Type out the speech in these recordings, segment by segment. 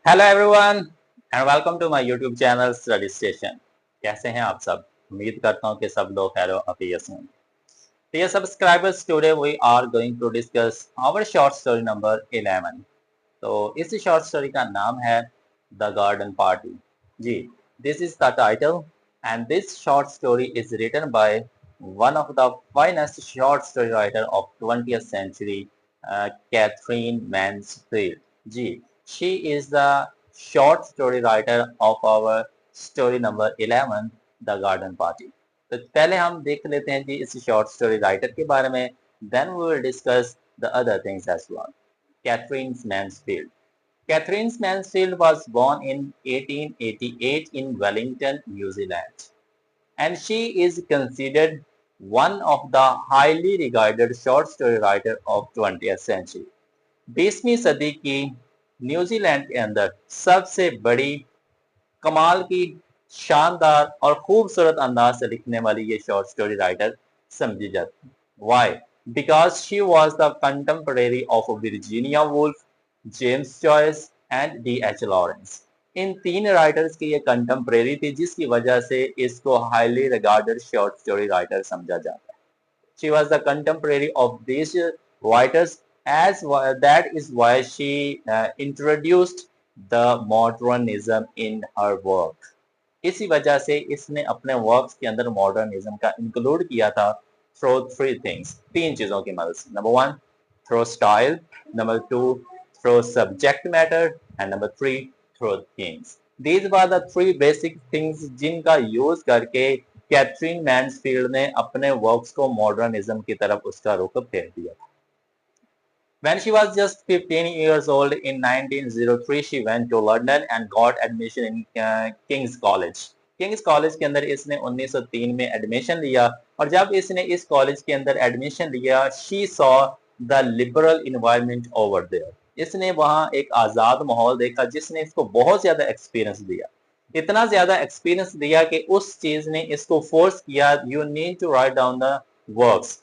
Hello everyone and welcome to my YouTube channel study station. कैसे हैं आप सब? उम्मीद करता हूं कि सब लोग खैर आफियत से हैं। Dear subscribers, today we are going to discuss our short story number 11। तो इस शॉर्ट स्टोरी का नाम है द गार्डन पार्टी। जी, this is the title and this short story is written by one of the finest short story writer of 20th century, Katherine Mansfield. जी, she is the short story writer of our story number 11, the garden party। तो पहले हम देख लेते हैं जी इस short story writer के बारे में, then we will discuss the other things as well. Catherine Mansfield. Catherine Mansfield was born in 1888 in Wellington, New Zealand, and she is considered one of the highly regarded short story writer of 20th century। 20वीं सदी की New Zealand के अंदर सबसे बड़ी, कमाल की, शानदार और खूबसूरत अंदाज से लिखने वाली ये शॉर्ट स्टोरी राइटर समझी जाती है। Why? Because she was the contemporary of Virginia Woolf, James Joyce and D H. Lawrence. इन तीन राइटर्स की ये कंटेम्परेरी थी, जिसकी वजह से इसको highly regarded short story writer समझा जाता है। She was the contemporary of these writers, as that is why she introduced the modernism in her work। इसी वजह से इसने अपने वर्क्स के अंदर मॉडर्निज्म का इंक्लूड किया था थ्रू थ्री थिंग्स, तीन चीजों की मदद से। Number one, through style, number two, through subject matter and number three, through themes. These were the three basic things जिनका यूज करके कैथरीन मैन्सफील्ड ने अपने वर्क्स को मॉडर्निज्म की तरफ उसका रुख फेर दिया। When she was just 15 years old in 1903, she went to London and got admission in King's College। Kings college के अंदर इसने 1903 में एडमिशन लिया, और जब इसने इस कॉलेज के अंदर एडमिशन लिया, she saw the liberal environment over there। इसने वहाँ एक आज़ाद माहौल देखा जिसने इसको बहुत ज़्यादा एक्सपीरियंस दिया। इतना ज़्यादा एक्सपीरियंस दिया कि उस चीज़ ने इसको फोर्स किया, you need to write down the works.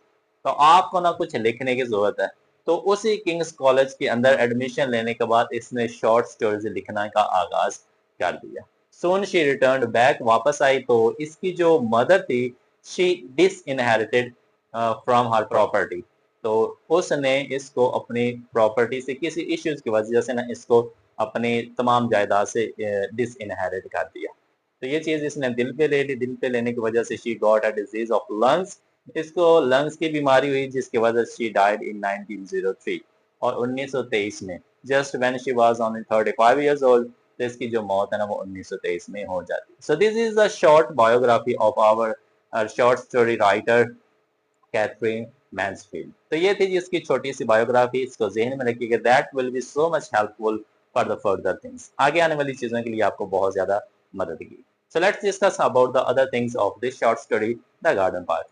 तो आपको ना कुछ लिखने की जरूरत है। तो उसी किंग्स कॉलेज के अंदर एडमिशन लेने के बाद इसने शॉर्ट स्टोरीज लिखना का आगाज कर दिया। सोन शी रिटर्न बैक, वापस आई तो इसकी जो मदर थी, she disinherited from her property. तो उसने इसको अपनी प्रॉपर्टी से किसी इश्यूज की वजह से ना इसको अपनी तमाम जायदाद से डिस इनहेरिट कर दिया। तो ये चीज इसने दिल पे ले ली। दिल पे लेने की वजह से she got a disease of lungs. इसको लंग्स की बीमारी हुई जिसकी वजह से शी डाइड इन 1903। और 1923 में, just when she was only 35 years old, तो इसकी जो मौत है ना वो 1923 में हो जाती है। So this is the short biography of our short story writer Katherine Mansfield. तो ये थी जिसकी छोटी सी बायोग्राफी। इसको जहन में रखिएगा, that will be so much helpful for the further things. आगे आने वाली चीजों के लिए आपको बहुत ज्यादा मदद की। So let's discuss about the other things of this short story, the garden part.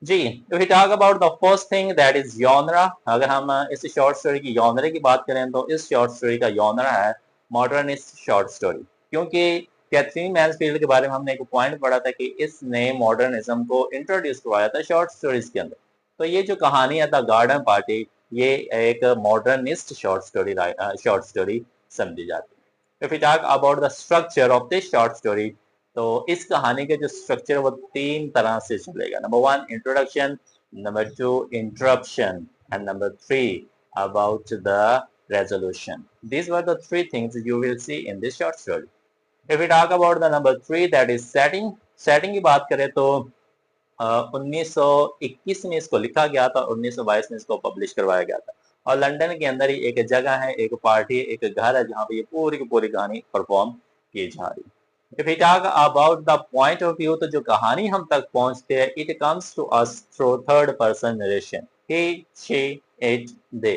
जी, if we talk about the first thing that is genre, अगर हम इस शॉर्ट स्टोरी की genre की बात करें तो इस शॉर्ट स्टोरी का genre है मॉडर्निस्ट शॉर्ट स्टोरी। क्योंकि कैथरीन मैन्सफील्ड के बारे में हमने एक पॉइंट पढ़ा था कि इसने मॉडर्निज्म को इंट्रोड्यूस करवाया था शॉर्ट स्टोरीज के अंदर। तो ये जो कहानी है द गार्डन पार्टी, ये एक मॉडर्निस्ट शॉर्ट स्टोरी समझी जाती है। If we talk about the structure of this short story, तो इस कहानी के जो स्ट्रक्चर वो तीन तरह से चलेगा। Number one, introduction, number two, interruption and number three, about the resolution. These were the three things you will see in this short story। If we talk about the number three, that is setting। Setting की बात करें तो 1921 में इसको लिखा गया था, 1922 में इसको पब्लिश करवाया गया था। और लंदन के अंदर ही एक जगह है, एक पार्टी, एक घर है जहाँ पे ये पूरी की पूरी कहानी परफॉर्म की जा रही है। If we talk about the point of view, तो जो कहानी हम तक पहुंचते हैं, it comes to us through third person narration, he, she, it, they।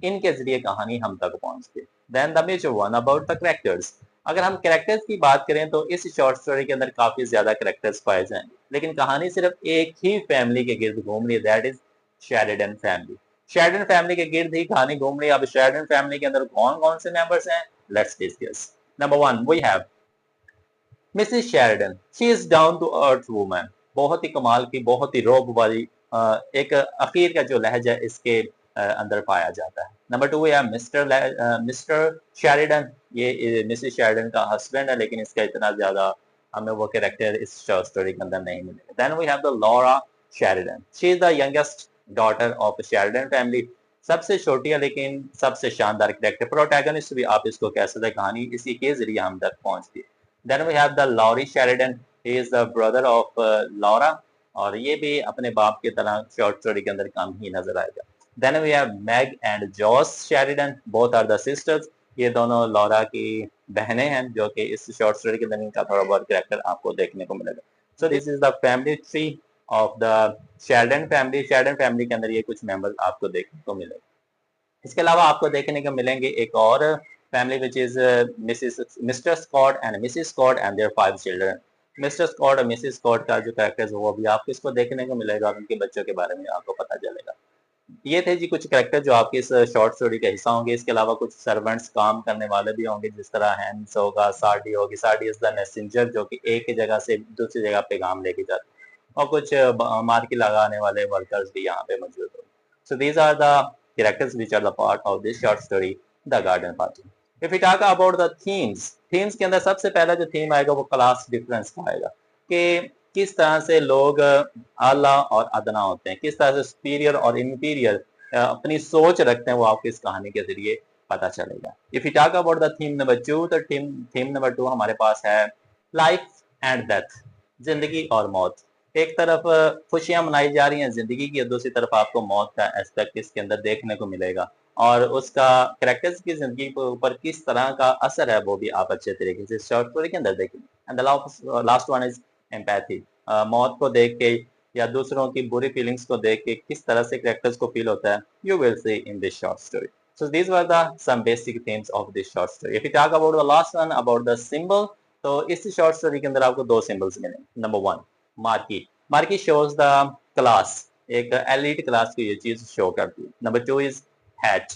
इनके जरिए कहानी हम तक पहुंचती है। Then the major one about the characters। अगर हम कैरेक्टर्स की बात करें तो इस शॉर्ट स्टोरी के अंदर काफी ज्यादा कैरेक्टर्स पाए जाएंगे, लेकिन कहानी सिर्फ एक ही फैमिली के गिर्द घूम रही है, that is Sheridan family. Sheridan family के गिर्द ही कहानी घूम रही है। अब शेरिडन फैमिली के अंदर कौन कौन से मेंबर्स हैं, let's discuss. Number one, we have Mrs Sheridan. She is down to earth woman. बहुत ही कमाल की, बहुत ही रौब वाली एक अखीर का जो लहजा इसके अंदर पाया जाता है। नंबर 2 है मिस्टर शेरिडन, ये मिसेस शेरिडन का हस्बैंड है, लेकिन इसका इतना ज्यादा हमें वो कैरेक्टर इस शॉर्ट स्टोरी के अंदर नहीं मिलेगा। Then we have the Laura Sheridan, she is the youngest daughter of Sheridan family, सबसे छोटी है लेकिन सबसे शानदार कैरेक्टर, प्रोटैगनिस्ट भी आप इसको कह सकते हैं, कहानी इसी के जरिए हम तक पहुंचती है। Then we have the Laurie Sheridan, he is the brother of Laura, और ये भी अपने बाप की तरह शॉर्ट स्टोरी के अंदर कम ही नजर आएगा। Then we have Meg and Jose Sheridan, both are the sisters, ये दोनों लॉरा की बहनें हैं, जो कि इस शॉर्ट स्टोरी के अंदर इनका थोड़ा बहुत कैरेक्टर आपको देखने को मिलेगा। सो this is the family tree of the Sheridan family. Sheridan family के अंदर ये कुछ मेंबर्स आपको देखने को मिलेंगे। इसके अलावा आपको देखने को मिलेंगे एक और family which is Mr Scott and Mrs Scott and their 5 children. Mr Scott और मिसिस स्कॉट का जो कैरेक्टर है वो भी आपको इसको देखने को मिलेगा और उनके बच्चों के बारे में आपको पता चलेगा। ये थे जी कुछ कैरेक्टर जो आपके इस शॉर्ट स्टोरी का हिस्सा होंगे। इसके अलावा कुछ सर्वेंट्स, काम करने वाले भी होंगे, जिस तरह हैंस होगा, साडी होगी, साडी इज द मैसेंजर, जो कि एक जगह से दूसरी जगह पैगाम लेके जाते हैं, और कुछ मार्की लगाने वाले वर्कर्स भी यहाँ पे मौजूद होंगे। So these are the characters which are the part of this short story, The Garden Party. If we talk about the themes के अंदर सबसे पहला जो थीम आएगा वो क्लास डिफरेंस का आएगा, कि किस तरह से लोग आला और अदना होते हैं, किस तरह से सुपीरियर और इंफीरियर अपनी सोच रखते हैं, वो आपको इस कहानी के जरिए पता चलेगा। If you talk about the theme number 2, तो थीम नंबर 2 हमारे पास है लाइफ एंड डेथ, जिंदगी और मौत। एक तरफ खुशियां मनाई जा रही हैं जिंदगी की, और दूसरी तरफ आपको मौत का एस्पेक्ट इसके अंदर देखने को मिलेगा, और उसका कैरेक्टर्स की जिंदगी के ऊपर किस तरह का असर है वो भी आप अच्छे तरीके से शॉर्ट स्टोरी के अंदर देखेंगे। And the last one is empathy, मौत को देख के या दूसरों की बुरी फीलिंग्स को देख के किस तरह से कैरेक्टर्स को फील होता है, you will see in this short story. So these were the some basic themes of this short story. If we talk about the last one about the symbol, तो इस शॉर्ट स्टोरी के अंदर आपको 2 symbols मिलेंगे। Number 1 marquee, marquee shows the class, एक elite class को ये चीज शो करती है। नंबर 2 इज हैट,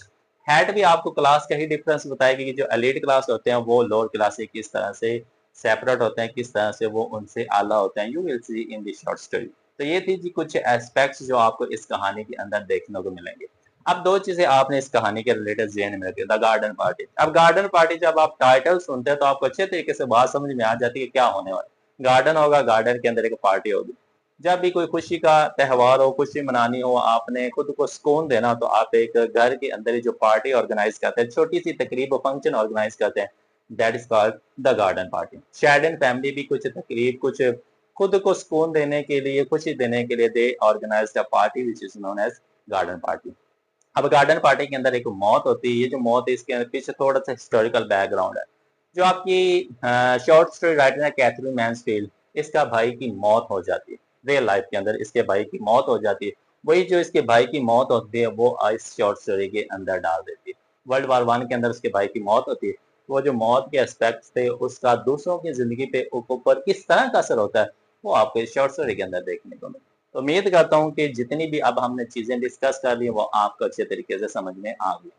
हैट भी आपको क्लास का ही डिफरेंस बताएगी कि जो एलिट क्लास होते हैं वो लोअर क्लास से किस तरह से सेपरेट होते हैं, किस तरह से वो उनसे आला होते हैं, you will see in this short story. तो ये थी जी कुछ एस्पेक्ट्स जो आपको इस कहानी के अंदर देखने को मिलेंगे। अब 2 चीजें आपने इस कहानी के रिलेटेड ज़हन में रखी, द गार्डन पार्टी। अब गार्डन पार्टी जब आप टाइटल सुनते हैं तो आपको अच्छे तरीके से बात समझ में आ जाती है कि क्या होने वाला है। गार्डन होगा, गार्डन के अंदर एक पार्टी होगी। जब भी कोई खुशी का त्योहार हो, खुशी मनानी हो, आपने खुद को सुकून देना, तो आप एक घर के अंदर ही जो पार्टी ऑर्गेनाइज करते हैं, छोटी सी तकरीब फंक्शन ऑर्गेनाइज करते हैं, that is called the garden party. Sheridan family भी कुछ तकरीब, कुछ खुद को सुकून देने के लिए, खुशी देने के लिए they organize the party which is known as garden party. अब गार्डन पार्टी के अंदर एक मौत होती है। ये जो मौत है इसके पीछे थोड़ा सा हिस्टोरिकल बैकग्राउंड है। जो आपकी शॉर्ट स्टोरी राइटर है कैथरीन मैन्सफील्ड, इसका भाई की मौत हो जाती है, रियल लाइफ के अंदर इसके भाई की मौत हो जाती है। वही जो इसके भाई की मौत होती है वो इस शॉर्ट स्टोरी के अंदर डाल देती है। वर्ल्ड वार 1 के अंदर उसके भाई की मौत होती है, वो जो मौत के एस्पेक्ट्स थे उसका दूसरों की जिंदगी पे ऊपर किस तरह का असर होता है वो आपको इस शॉर्ट स्टोरी के अंदर देखने को मिलता है। तो उम्मीद करता हूँ कि जितनी भी अब हमने चीजें डिस्कस कर ली वो आपको अच्छे तरीके से समझ में आ गई।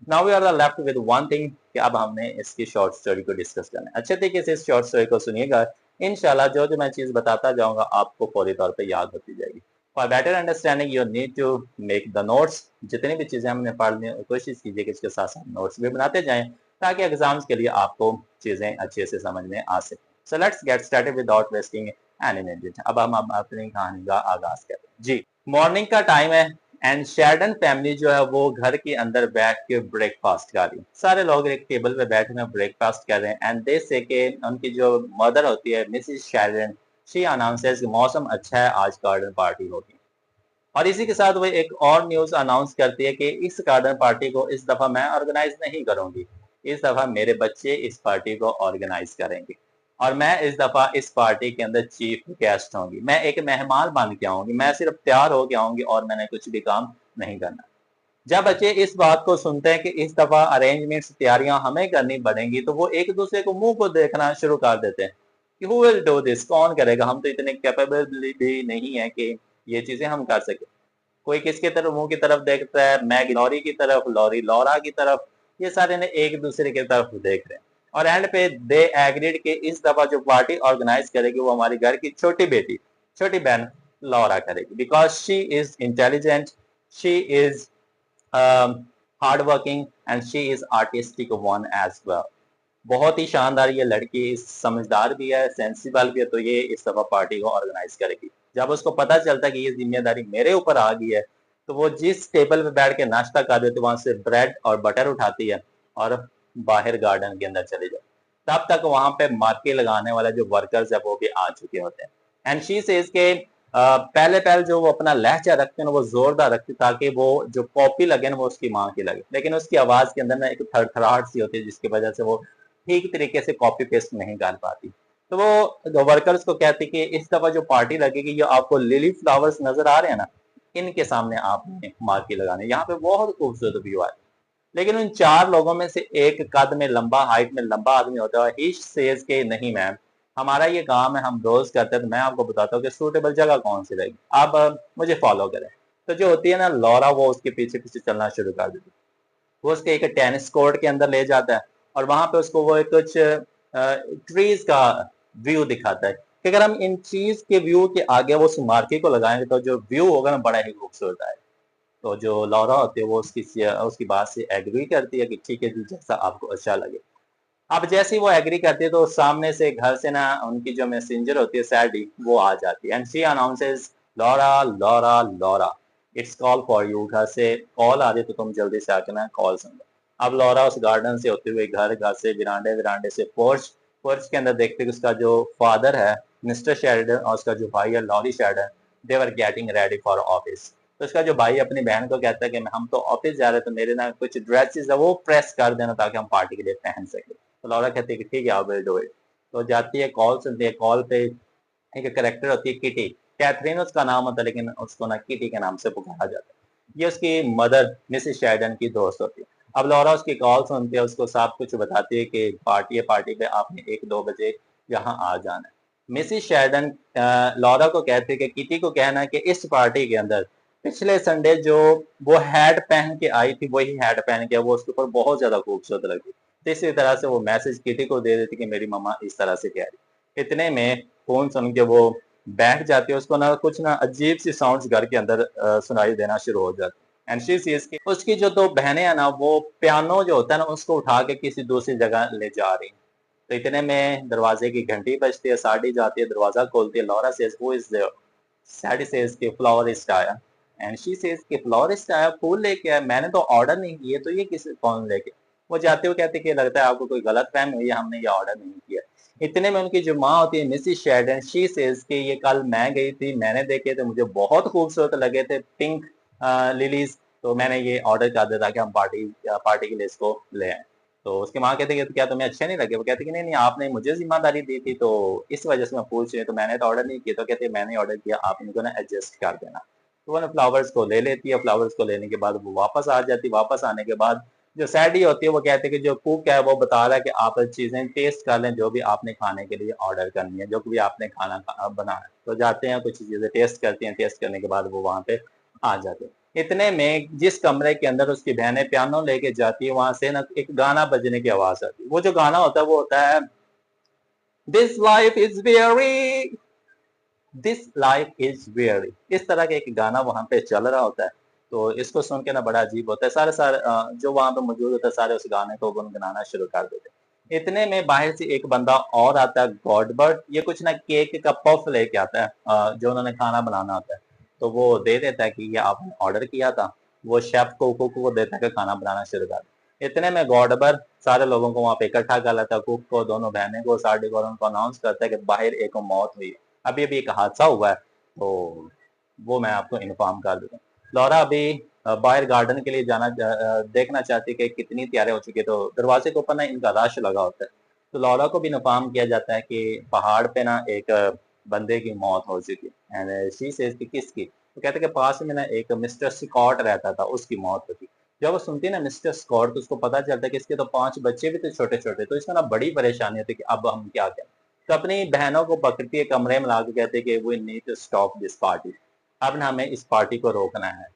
Now we are left with one thing कि अब हमने इसकी शॉर्ट स्टोरी को डिस्कस करना है। अच्छे तरीके से इस शॉर्ट स्टोरी को सुनिएगा, इंशाल्लाह जो जो मैं चीज बताता जाऊंगा आपको फौरी तौर पे याद होती जाएगी। For better understanding you need to make the notes. जितनी भी चीजें हमने पढ़ ली कोशिश कीजिए कि इसके साथ साथ नोट्स भी बनाते जाएं, ताकि एग्जाम्स के लिए आपको चीजें अच्छे से समझ में आ सके। So let's get started without wasting any minute. अब हम अपनी कहानी का आगाज करते हैं जी। मॉर्निंग का टाइम है एंड शेरिडन फैमिली जो है वो घर के अंदर बैठ के ब्रेकफास्ट कर रही है। सारे लोग एक टेबल पे बैठे हुए ब्रेकफास्ट कर रहे हैं एंड दे से के उनकी जो मदर होती है मिसेस शेरिडन, शी अनाउंसेस कि मौसम अच्छा है, आज गार्डन पार्टी होगी। और इसी के साथ वो एक और न्यूज अनाउंस करती है कि इस गार्डन पार्टी को इस दफा मैं ऑर्गेनाइज नहीं करूंगी, इस दफा मेरे बच्चे इस पार्टी को ऑर्गेनाइज करेंगे, और मैं इस दफा इस पार्टी के अंदर चीफ गेस्ट होंगी। मैं एक मेहमान बन के आऊंगी, मैं सिर्फ तैयार होके आऊंगी और मैंने कुछ भी काम नहीं करना। जब बच्चे इस बात को सुनते हैं कि इस दफा अरेंजमेंट्स, तैयारियां हमें करनी पड़ेंगी, तो वो एक दूसरे को मुंह को देखना शुरू कर देते हैं कि हु विल डू दिस, कौन करेगा, हम तो इतने कैपेबल भी नहीं है कि ये चीजें हम कर सके। कोई किसके तरफ मुंह की तरफ देखता है, मैं लॉरी की तरफ, लॉरी लॉरा की तरफ, ये सारे ने एक दूसरे की तरफ देख रहे हैं। और एंड पे दे एग्रीड कि इस दफा जो पार्टी ऑर्गेनाइज करेगी वो हमारी घर की छोटी बेटी, छोटी बहन लॉरा करेगी, because she is intelligent, she is hard working and she is artistic one as well. बहुत ही शानदार ये लड़की, समझदार भी है, सेंसिबल भी है, तो ये इस दफा पार्टी को ऑर्गेनाइज करेगी। जब उसको पता चलता है कि ये जिम्मेदारी मेरे ऊपर आ गई है, तो वो जिस टेबल पे बैठ के नाश्ता कर रही थी वहां से ब्रेड और बटर उठाती है और बाहर गार्डन के अंदर चली जाती। तब तक वहां पे मार्के लगाने वाले जो वर्कर्स है वो भी आ चुके होते हैं। एंड शी सेज के पहले पहले जो वो अपना लहजा रखते हैं वो जोरदार रखते ताकि वो जो कॉपी लगे ना वो उसकी माँ की लगे, लेकिन उसकी आवाज के अंदर ना एक थरथराहट सी होती है जिसकी वजह से वो ठीक तरीके से कॉपी पेस्ट नहीं कर पाती। तो वो वर्कर्स को कहती कि इस दफा जो पार्टी लगेगी, ये आपको लिली फ्लावर्स नजर आ रहे हैं ना, इनके सामने आपने मार्की लगाने। यहाँ पे बहुत खूबसूरत व्यू है, लेकिन उन चार लोगों में से एक कद में लंबा, हाइट में लंबा आदमी होता है। ही सेज के नहीं मैम, हमारा ये काम है, हम रोज करते हैं, तो मैं आपको बताता हूँ कि सूटेबल जगह कौन सी रहेगी, आप मुझे फॉलो करें। तो जो होती है ना लॉरा, वो उसके पीछे पीछे चलना शुरू कर देती है। वो उसके एक टेनिस कोर्ट के अंदर ले जाता है और वहां पे उसको वो एक कुछ ट्रीज का व्यू दिखाता है कि अगर हम इन चीज के व्यू के आगे वो उस मार्के को लगाएंगे तो जो व्यू होगा ना बड़ा ही खूबसूरत आएगा। तो जो लॉरा होती है वो उसकी बात से एग्री करती है कि ठीक है जी, जैसा आपको अच्छा लगे। अब जैसे ही वो एग्री करती है तो सामने से घर से ना उनकी जो मैसेंजर होती है सैडी, वो आ जाती है and she announces, Laura Laura Laura, it's call for you. घर से कॉल आ रही है तो तुम जल्दी से आके ना कॉल सुन लो। अब लॉरा उस गार्डन से होते हुए घर, घर से विरांडे, विरांडे से पोर्च, पोर्च के अंदर देखते कि उसका जो फादर है मिस्टर शेरिडन और उसका जो भाई है Laurie Sheridan, they were getting ready for office. तो उसका जो भाई अपनी बहन को कहता है कि हम तो ऑफिस जा रहे हैं, तो मेरे ना कुछ ड्रेसेस है वो प्रेस कर देना ताकि हम पार्टी के लिए पहन सके। तो लॉरा कहती है कि ठीक है, आई विल डू इट। तो जाती है, कॉल सुनती है। कॉल पे एक करेक्टर होती है किटी, कैथरीन उसका नाम होता है, लेकिन उसको ना किटी के नाम से पुकारा जाता है। ये उसकी मदर मिसिस शेरिडन की दोस्त होती है। अब लॉरा उसकी कॉल सुनती है, उसको सब कुछ बताती है कि पार्टी है, पार्टी पे आपने 1-2 बजे यहाँ आ जाना है। मिसिस शेरिडन लॉरा को कहती है कि किटी को कहना है कि इस पार्टी के अंदर पिछले संडे जो वो हैट पहन के आई थी वही हैट पहन के, वो उसके ऊपर बहुत ज्यादा खूबसूरत लगी। तो इसी तरह से वो मैसेज किटी को दे देती कि मेरी मम्मा इस तरह से कह रही। इतने में फोन सुन के वो बैठ जाती है, उसको ना कुछ ना अजीब सी साउंड्स घर के अंदर सुनाई देना शुरू हो जाती है। एंड शी सीज की उसकी जो दो बहनें हैं ना, वो पियानो जो होता है ना उसको उठा के किसी दूसरी जगह ले जा रही। तो इतने में दरवाजे की घंटी बजती है, साड़ी जाती है, दरवाजा खोलती है। Laura says who is there? Sadie says के फ्लोरिस्ट आया। एंड शी सेज के फ्लोरिस्ट आया, फूल लेके आया, मैंने तो ऑर्डर नहीं किए, तो ये किस कौन लेके? वो जाते हुए कहते कि लगता है आपको कोई गलत फहमी हुई है, हमने ये ऑर्डर नहीं किया। इतने में उनकी जो माँ होती है मिसिस शेरिडन, शी सेज कि ये कल मैं गई थी, मैंने देखे थे, मुझे बहुत खूबसूरत लगे थे पिंक लिलीज, तो मैंने ये ऑर्डर कर दिया ताकि हम पार्टी पार्टी के लिए इसको ले आए। तो उसकी माँ कहती है कि क्या तुम्हें अच्छे नहीं लगे? वो कहती कि नहीं नहीं, आपने मुझे जिम्मेदारी दी थी तो इस वजह से मैं पूछ रही हूँ, तो मैंने तो ऑर्डर नहीं किया। तो कहती है मैंने ऑर्डर किया, आप इनको ना एडजस्ट कर देना। तो वो ना फ्लावर्स को ले लेती है। फ्लावर्स को लेने के बाद वो वापस आ जाती। वापस आने के बाद जो सैडी होती है वो कहती है कि जो कुक है वो बता रहा है कि आप चीजें टेस्ट कर लें, जो भी आपने खाने के लिए ऑर्डर करनी है, जो भी आपने खाना बनाना है। तो जाते हैं, कुछ चीजें टेस्ट करती हैं, टेस्ट करने के बाद वो वहां पे आ जाते हैं। इतने में जिस कमरे के अंदर उसकी बहनें पियानो लेके जाती है, वहां से ना एक गाना बजने की आवाज आती है। वो जो गाना होता है वो होता है this life is very, this life is very, इस तरह का एक गाना वहां पे चल रहा होता है। तो इसको सुन के ना बड़ा अजीब होता है। सारे सारे जो वहां पे मौजूद होता है सारे उस गाने को गुनगुनाना शुरू कर देते हैं। इतने में बाहर से एक बंदा और आता है, गॉडबर्ट। ये कुछ ना केक का पफ लेके आता है, जो उन्होंने खाना बनाना होता है। तो वो दे देता है कि ये आपने ऑर्डर किया था। वो शेफ को कुक को देता है कि खाना बनाना शुरू कर दे। इतने में गॉडबर्ट सारे लोगों को वहां पे इकट्ठा कर लेता है, कुक को, दोनों बहनें को, साड़ी को, और उनको अनाउंस करता है कि बाहर एक मौत हुई है, अभी अभी एक हादसा हुआ है, तो वो मैं आपको इन्फॉर्म कर दूँ। लॉरा अभी बाहर गार्डन के लिए जाना देखना चाहती है कि कितनी तैयारी हो चुकी है। तो दरवाजे के ऊपर ना इनका रश लगा होता है। तो लॉरा को भी इन्फॉर्म किया जाता है कि पहाड़ पे ना एक बंदे की मौत हो चुकी है। एंड शी सेज कि किसकी? तो कहते हैं कि पास में ना एक मिस्टर स्कॉट रहता था, उसकी मौत हुई। जब वो सुनती है ना मिस्टर स्कॉट, तो उसको पता चलता है कि इसके तो 5 बच्चे भी थे छोटे छोटे। तो इसको ना बड़ी परेशानी होती है कि अब हम क्या करें। तो अपनी बहनों को पकड़ती है, कमरे में ला के कहती है कि we need to stop this party, अब ना हमें इस पार्टी को रोकना है।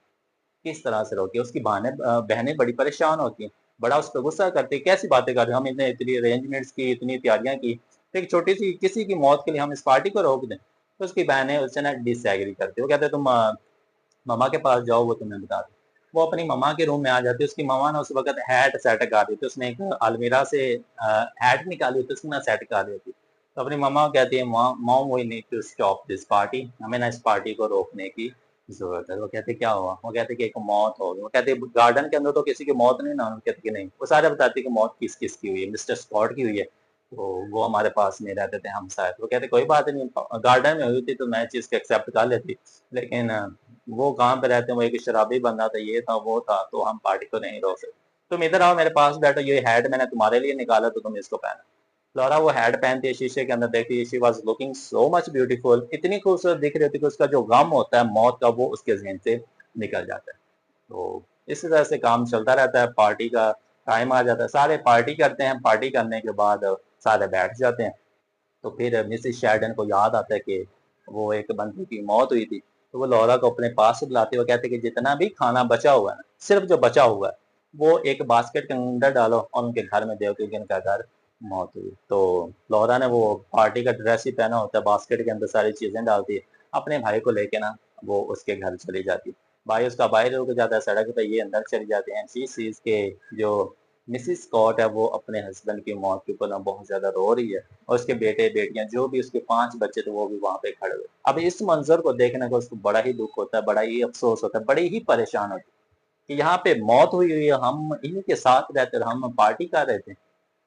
किस तरह से रोके? उसकी बहनें बड़ी परेशान होती हैं, बड़ा उस पर गुस्सा करती है, कैसी बातें कर रहे हो, हम इतने इतनी अरेंजमेंट्स की, इतनी तैयारियां की, तो एक छोटी सी किसी की मौत के लिए हम इस पार्टी को रोक दें? तो उसकी बहनें उससे ना डिसएग्री करती है। वो कहते हैं तुम मम्मा के पास जाओ, वो तुम्हें बता दें। वो अपनी मम्मा के रूम में आ जाती है। उसकी मम्मा ने उस वक़्त हैट सेट कर दी थी। उसने एक अलमीरा से हैट निकाली होती है, उसको ना सेट कर दी होती। तो अपनी मम्मा को कहती है, "mom mom we need to stop this party." हमें ना इस पार्टी को रोकने की ज़रूरत है। वो कहते हैं, "क्या हुआ?" वो कहते हैं कि एक मौत हो गई। वो कहते हैं, "गार्डन के अंदर तो किसी की मौत नहीं ना?" वो कहते हैं कि नहीं। वो सारे बताती है कि मौत किस-किस की हुई है। मिस्टर स्कॉट की हुई है। तो वो हमारे पास नहीं रहते थे हम साथ। वो कहते कोई बात नहीं, गार्डन में हुई थी तो मैं चीज़ को एक्सेप्ट कर लेती, लेकिन वो कहाँ पे रहते हैं, वो एक शराबी बंदा था, ये था, वो था, तो हम पार्टी को नहीं रोक सकते। तुम इधर आओ मेरे पास बैठो, ये हैट मैंने तुम्हारे लिए निकाला तो तुम इसको पहनो। लौरा वो हैट पहनती है, शीशे के अंदर देखती है, she was looking so much beautiful, इतनी खूबसूरत दिख रही होती है कि उसका जो गम होता है मौत का वो उसके ज़हन से निकल जाता है। तो इस तरह से काम चलता रहता है, पार्टी का टाइम आ जाता है, सारे पार्टी करते हैं, पार्टी करने के बाद सारे बैठ जाते हैं। तो फिर मिसेस शेल्डन को याद आता है कि वो एक बंदे की मौत हुई थी, तो वो लौरा को अपने पास से बुलाते हुए कहते हैं कि जितना भी खाना बचा हुआ है ना, सिर्फ जो बचा हुआ है, वो एक बास्केट के अंदर डालो और उनके घर में दो क्योंकि उनका घर मौत हुई। तो लौरा ने वो पार्टी का ड्रेस ही पहना होता है, बास्केट के अंदर सारी चीजें डालती है, अपने भाई को लेके ना वो उसके घर चली जाती है। भाई उसका बाहर रुक जाता है सड़क पे, ये अंदर चली जाते हैं। सी सीज के जो मिसिस स्कॉट है वो अपने हस्बैंड की मौत के ऊपर ना बहुत ज्यादा रो रही है, और उसके बेटे-बेटियाँ जो भी उसके 5 बच्चे थे वो भी वहाँ पे खड़े हुए। अब इस मंज़र को देखने का उसको बड़ा ही दुःख होता है, बड़ा ही अफ़सोस होता है, बड़ी ही परेशान होती है कि यहाँ पे मौत हुई हुई है, हम इन्हीं के साथ रहते और हम पार्टी कर रहे थे।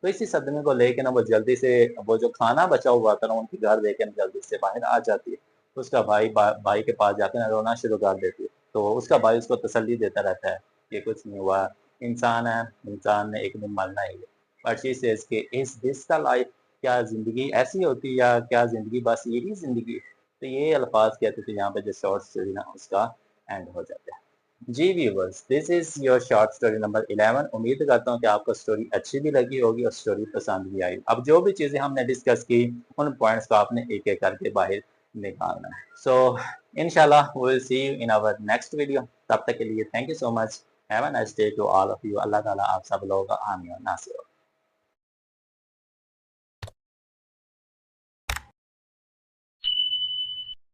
तो इसी सदमे को लेके ना वो जल्दी से वो जो खाना बचा हुआ था ना उनके घर देके ना जल्दी से बाहर आ जाती है। तो उसका भाई के पास जाके ना रोना शुरू कर देती है। तो उसका भाई उसको तसल्ली देता रहता है कि कुछ नहीं हुआ, इंसान है, इंसान ने एक दिन मरना ही है। बट शी सेज़ कि इज़ दिस द लाइफ, क्या ज़िंदगी ऐसी होती है या क्या ज़िंदगी बस यही ज़िंदगी है? तो ये अल्फाज़ कहते थे यहाँ पे जो शॉर्ट स्टोरी ना उसका एंड हो जाता है। जी viewers, this is your short story number 11। उम्मीद करता हूँ कि आपको स्टोरी अच्छी भी लगी होगी और स्टोरी पसंद भी आई। अब जो भी चीजें हमने डिस्कस की उन पॉइंट्स को आपने एक एक करके बाहर निकालना है। सो इंशाल्लाह we will see you in our next video. तब तक के लिए thank you so much. Have a nice day to all of you. अल्लाह ताला आप सब लोगों का आमीन और नासिर हो।